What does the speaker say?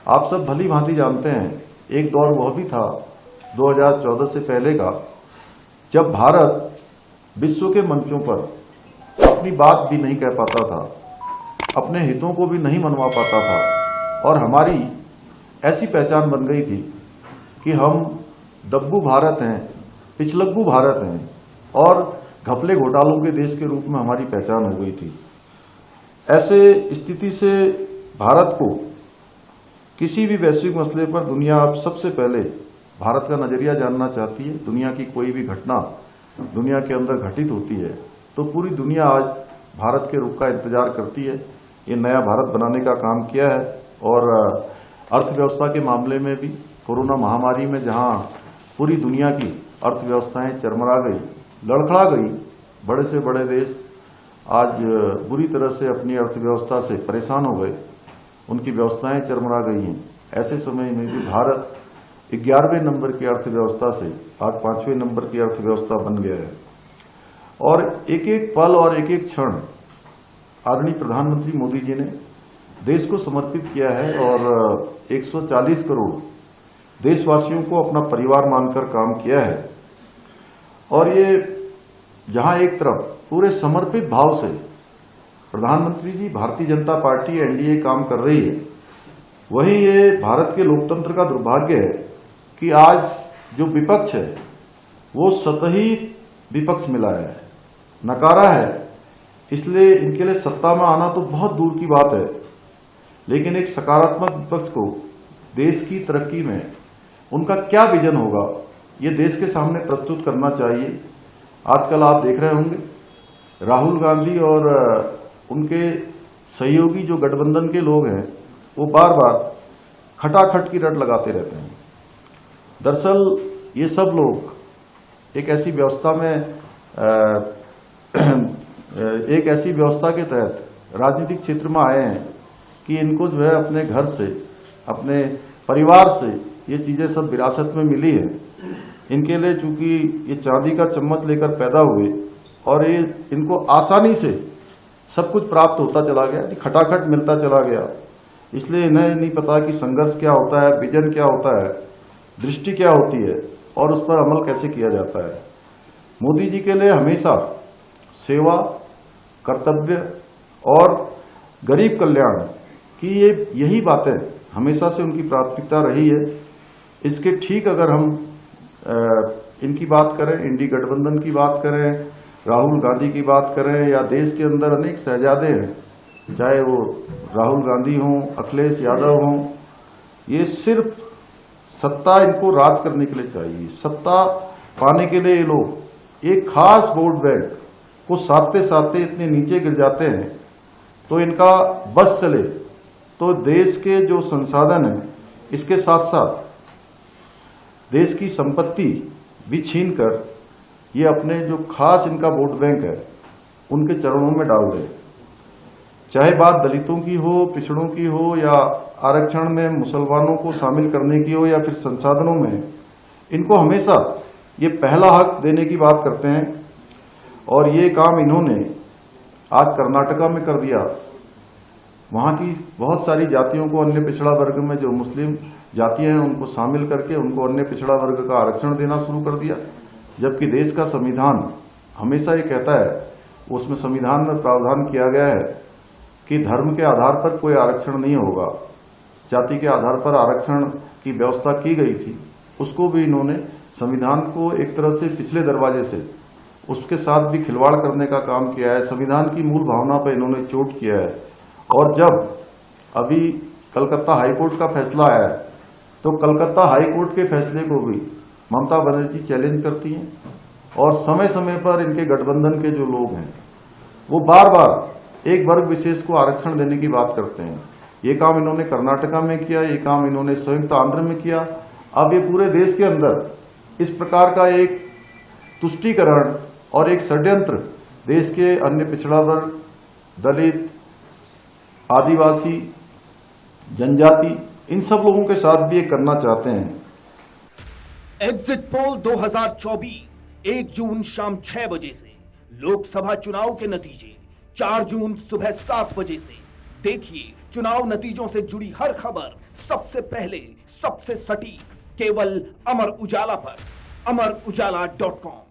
आप सब भली भांति जानते हैं, एक दौर वह भी था 2014 से पहले का, जब भारत विश्व के मंचों पर अपनी बात भी नहीं कह पाता था, अपने हितों को भी नहीं मनवा पाता था और हमारी ऐसी पहचान बन गई थी कि हम दब्बू भारत हैं, पिछलग्गू भारत हैं और घपले घोटालों के देश के रूप में हमारी पहचान हो गई थी। ऐसे स्थिति से भारत को किसी भी वैश्विक मसले पर दुनिया अब सबसे पहले भारत का नजरिया जानना चाहती है। दुनिया की कोई भी घटना दुनिया के अंदर घटित होती है तो पूरी दुनिया आज भारत के रुख का इंतजार करती है। ये नया भारत बनाने का काम किया है और अर्थव्यवस्था के मामले में भी कोरोना महामारी में जहां पूरी दुनिया की अर्थव्यवस्थाएं चरमरा गई, लड़खड़ा गई, बड़े से बड़े देश आज बुरी तरह से अपनी अर्थव्यवस्था से परेशान हो गए, उनकी व्यवस्थाएं चरमरा गई हैं। ऐसे समय में भी भारत 11वें नंबर की अर्थव्यवस्था से आज 5वें नंबर की अर्थव्यवस्था बन गया है और एक एक पल और एक एक क्षण आदरणीय प्रधानमंत्री मोदी जी ने देश को समर्पित किया है और 140 करोड़ देशवासियों को अपना परिवार मानकर काम किया है। और ये जहां एक तरफ पूरे समर्पित भाव से प्रधानमंत्री जी भारतीय जनता पार्टी एनडीए काम कर रही है, वही ये भारत के लोकतंत्र का दुर्भाग्य है कि आज जो विपक्ष है वो सतही विपक्ष मिला है, नकारा है। इसलिए इनके लिए सत्ता में आना तो बहुत दूर की बात है, लेकिन एक सकारात्मक विपक्ष को देश की तरक्की में उनका क्या विजन होगा ये देश के सामने प्रस्तुत करना चाहिए। आजकल आप देख रहे होंगे राहुल गांधी और उनके सहयोगी जो गठबंधन के लोग हैं वो बार बार खटाखट की रट लगाते रहते हैं। दरअसल ये सब लोग एक ऐसी व्यवस्था में एक ऐसी व्यवस्था के तहत राजनीतिक क्षेत्र में आए हैं कि इनको जो है अपने घर से, अपने परिवार से ये चीजें सब विरासत में मिली है। इनके लिए चूंकि ये चांदी का चम्मच लेकर पैदा हुए और ये इनको आसानी से सब कुछ प्राप्त होता चला गया, खटाखट मिलता चला गया, इसलिए इन्हें नहीं पता कि संघर्ष क्या होता है, विजन क्या होता है, दृष्टि क्या होती है और उस पर अमल कैसे किया जाता है। मोदी जी के लिए हमेशा सेवा, कर्तव्य और गरीब कल्याण की यही बातें हमेशा से उनकी प्राथमिकता रही है। इसके ठीक अगर हम इनकी बात करें, इंडी गठबंधन की बात करें, राहुल गांधी की बात करें या देश के अंदर अनेक शहजादे हैं, चाहे वो राहुल गांधी हों, अखिलेश यादव हों, ये सिर्फ सत्ता इनको राज करने के लिए चाहिए। सत्ता पाने के लिए ये लोग एक खास वोट बैंक को साधते साधते इतने नीचे गिर जाते हैं तो इनका बस चले तो देश के जो संसाधन हैं इसके साथ साथ देश की संपत्ति भी छीन कर ये अपने जो खास इनका वोट बैंक है उनके चरणों में डाल दे। चाहे बात दलितों की हो, पिछड़ों की हो या आरक्षण में मुसलमानों को शामिल करने की हो या फिर संसाधनों में, इनको हमेशा ये पहला हक देने की बात करते हैं। और ये काम इन्होंने आज कर्नाटका में कर दिया। वहां की बहुत सारी जातियों को अन्य पिछड़ा वर्ग में जो मुस्लिम जातियां हैं उनको शामिल करके उनको अन्य पिछड़ा वर्ग का आरक्षण देना शुरू कर दिया, जबकि देश का संविधान हमेशा ये कहता है, उसमें संविधान में प्रावधान किया गया है कि धर्म के आधार पर कोई आरक्षण नहीं होगा। जाति के आधार पर आरक्षण की व्यवस्था की गई थी, उसको भी इन्होंने संविधान को एक तरह से पिछले दरवाजे से उसके साथ भी खिलवाड़ करने का काम किया है। संविधान की मूल भावना पर इन्होंने चोट किया है। और जब अभी कलकत्ता हाईकोर्ट का फैसला आया है तो कलकत्ता हाईकोर्ट के फैसले को भी ममता बनर्जी चैलेंज करती हैं और समय समय पर इनके गठबंधन के जो लोग हैं वो बार बार एक वर्ग विशेष को आरक्षण देने की बात करते हैं। ये काम इन्होंने कर्नाटका में किया, ये काम इन्होंने संयुक्त आंध्र में किया। अब ये पूरे देश के अंदर इस प्रकार का एक तुष्टीकरण और एक षड्यंत्र देश के अन्य पिछड़ा वर्ग, दलित, आदिवासी, जनजाति, इन सब लोगों के साथ भी ये करना चाहते हैं। एग्जिट पोल 2024 1 जून शाम 6 बजे से, लोकसभा चुनाव के नतीजे 4 जून सुबह 7 बजे से, देखिए चुनाव नतीजों से जुड़ी हर खबर सबसे पहले, सबसे सटीक, केवल अमर उजाला पर। अमरउजाला.com